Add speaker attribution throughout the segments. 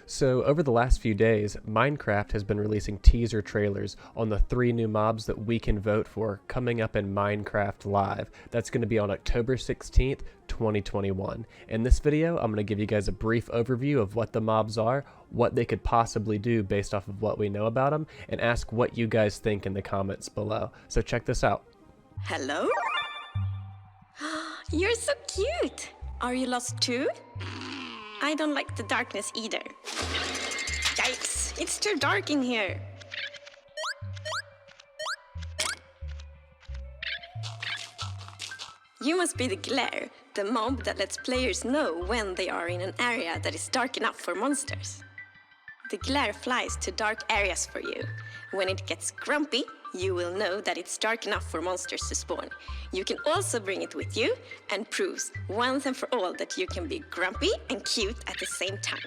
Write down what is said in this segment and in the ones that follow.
Speaker 1: So over the last few days, Minecraft has been releasing teaser trailers on the 3 new mobs that we can vote for coming up in Minecraft Live. That's going to be on October 16th, 2021. In this video, I'm going to give you guys a brief overview of what the mobs are, what they could possibly do based off of what we know about them, and ask what you guys think in the comments below. So check this out.
Speaker 2: Hello? You're so cute! Are you lost too? I don't like the darkness either. Yikes! It's too dark in here! You must be the Glare, the mob that lets players know when they are in an area that is dark enough for monsters. The Glare flies to dark areas for you. When it gets grumpy, you will know that it's dark enough for monsters to spawn. You can also bring it with you and proves once and for all that you can be grumpy and cute at the same time.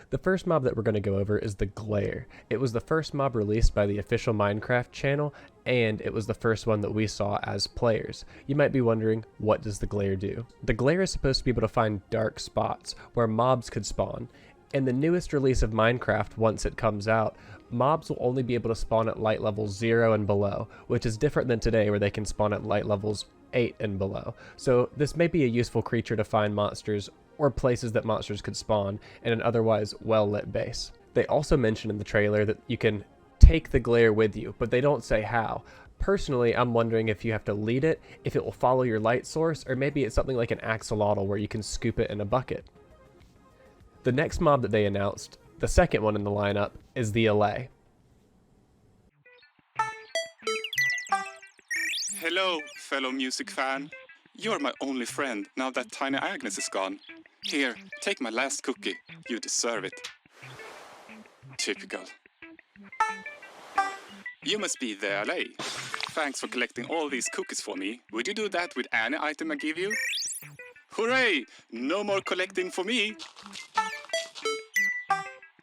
Speaker 1: The first mob that we're going to go over is the Glare. It was the first mob released by the official Minecraft channel, and it was the first one that we saw as players. You might be wondering, what does the Glare do? The Glare is supposed to be able to find dark spots where mobs could spawn. In the newest release of Minecraft, once it comes out, mobs will only be able to spawn at light levels 0 and below, which is different than today where they can spawn at light levels 8 and below. So this may be a useful creature to find monsters or places that monsters could spawn in an otherwise well-lit base. They also mention in the trailer that you can take the Glare with you, but they don't say how. Personally, I'm wondering if you have to lead it, if it will follow your light source, or maybe it's something like an axolotl where you can scoop it in a bucket. The next mob that they announced, the second one in the lineup, is the LA.
Speaker 3: Hello, fellow music fan. You're my only friend now that Tiny Agnes is gone. Here, take my last cookie. You deserve it. Typical. You must be the LA. Thanks for collecting all these cookies for me. Would you do that with any item I give you? Hooray! No more collecting for me!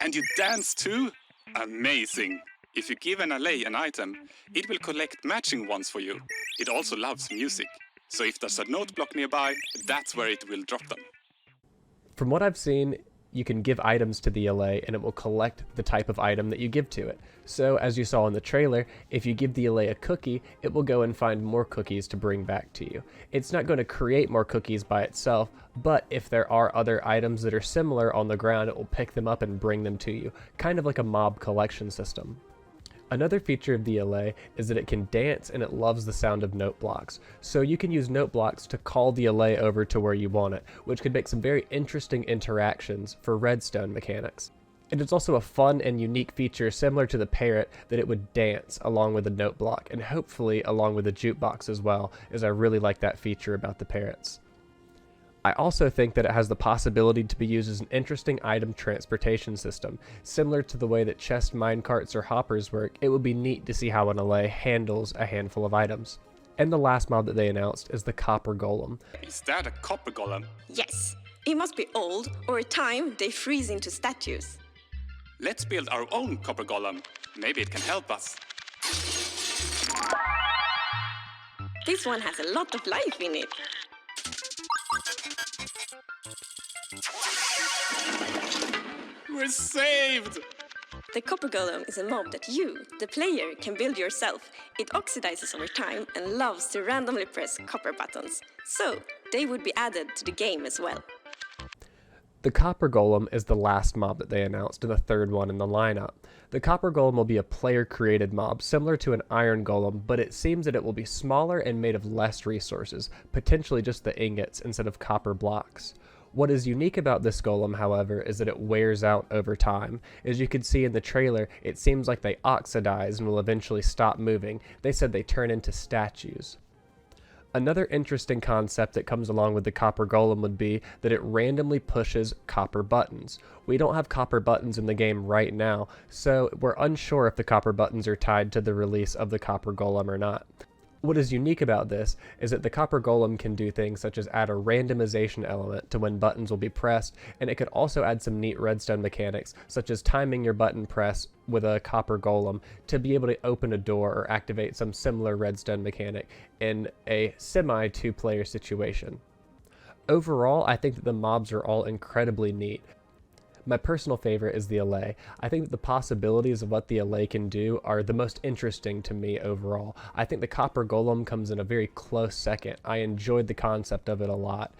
Speaker 3: And you dance too? Amazing! If you give an LA an item, it will collect matching ones for you. It also loves music. So if there's a note block nearby, that's where it will drop them.
Speaker 1: From what I've seen, you can give items to the LA and it will collect the type of item that you give to it. So as you saw in the trailer, if you give the LA a cookie, it will go and find more cookies to bring back to you. It's not going to create more cookies by itself, but if there are other items that are similar on the ground, it will pick them up and bring them to you, kind of like a mob collection system. Another feature of the LA is that it can dance and it loves the sound of note blocks. So you can use note blocks to call the LA over to where you want it, which could make some very interesting interactions for redstone mechanics. And it's also a fun and unique feature similar to the parrot that it would dance along with the note block and hopefully along with the jukebox as well, as I really like that feature about the parrots. I also think that it has the possibility to be used as an interesting item transportation system. Similar to the way that chest minecarts or hoppers work, it would be neat to see how an LA handles a handful of items. And the last mob that they announced is the Copper Golem.
Speaker 3: Is that a Copper Golem?
Speaker 2: Yes, it must be old or a time they freeze into statues.
Speaker 3: Let's build our own Copper Golem. Maybe it can help us.
Speaker 2: This one has a lot of life in it.
Speaker 3: We're saved!
Speaker 2: The Copper Golem is a mob that you, the player, can build yourself. It oxidizes over time and loves to randomly press copper buttons, so they would be added to the game as well.
Speaker 1: The Copper Golem is the last mob that they announced and the third one in the lineup. The Copper Golem will be a player-created mob similar to an Iron Golem, but it seems that it will be smaller and made of less resources, potentially just the ingots instead of copper blocks. What is unique about this golem, however, is that it wears out over time. As you can see in the trailer, it seems like they oxidize and will eventually stop moving. They said they turn into statues. Another interesting concept that comes along with the Copper Golem would be that it randomly pushes copper buttons. We don't have copper buttons in the game right now, so we're unsure if the copper buttons are tied to the release of the Copper Golem or not. What is unique about this is that the Copper Golem can do things such as add a randomization element to when buttons will be pressed, and it could also add some neat redstone mechanics, such as timing your button press with a Copper Golem to be able to open a door or activate some similar redstone mechanic in a semi-two-player situation. Overall, I think that the mobs are all incredibly neat. My personal favorite is the Allay. I think that the possibilities of what the Allay can do are the most interesting to me overall. I think the Copper Golem comes in a very close second. I enjoyed the concept of it a lot.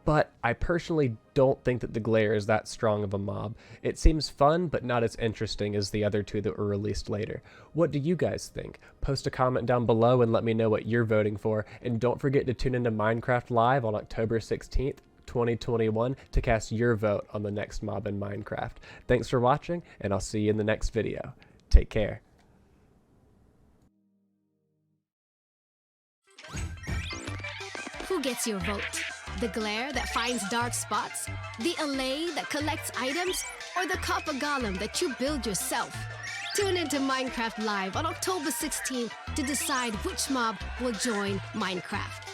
Speaker 1: But I personally don't think that the Glare is that strong of a mob. It seems fun, but not as interesting as the other two that were released later. What do you guys think? Post a comment down below and let me know what you're voting for, and don't forget to tune into Minecraft Live on October 16th, 2021 to cast your vote on the next mob in Minecraft. Thanks for watching, and I'll see you in the next video. Take care.
Speaker 4: Who gets your vote? The Glare that finds dark spots? The Allay that collects items? Or the Copper Golem that you build yourself? Tune into Minecraft Live on October 16th to decide which mob will join Minecraft.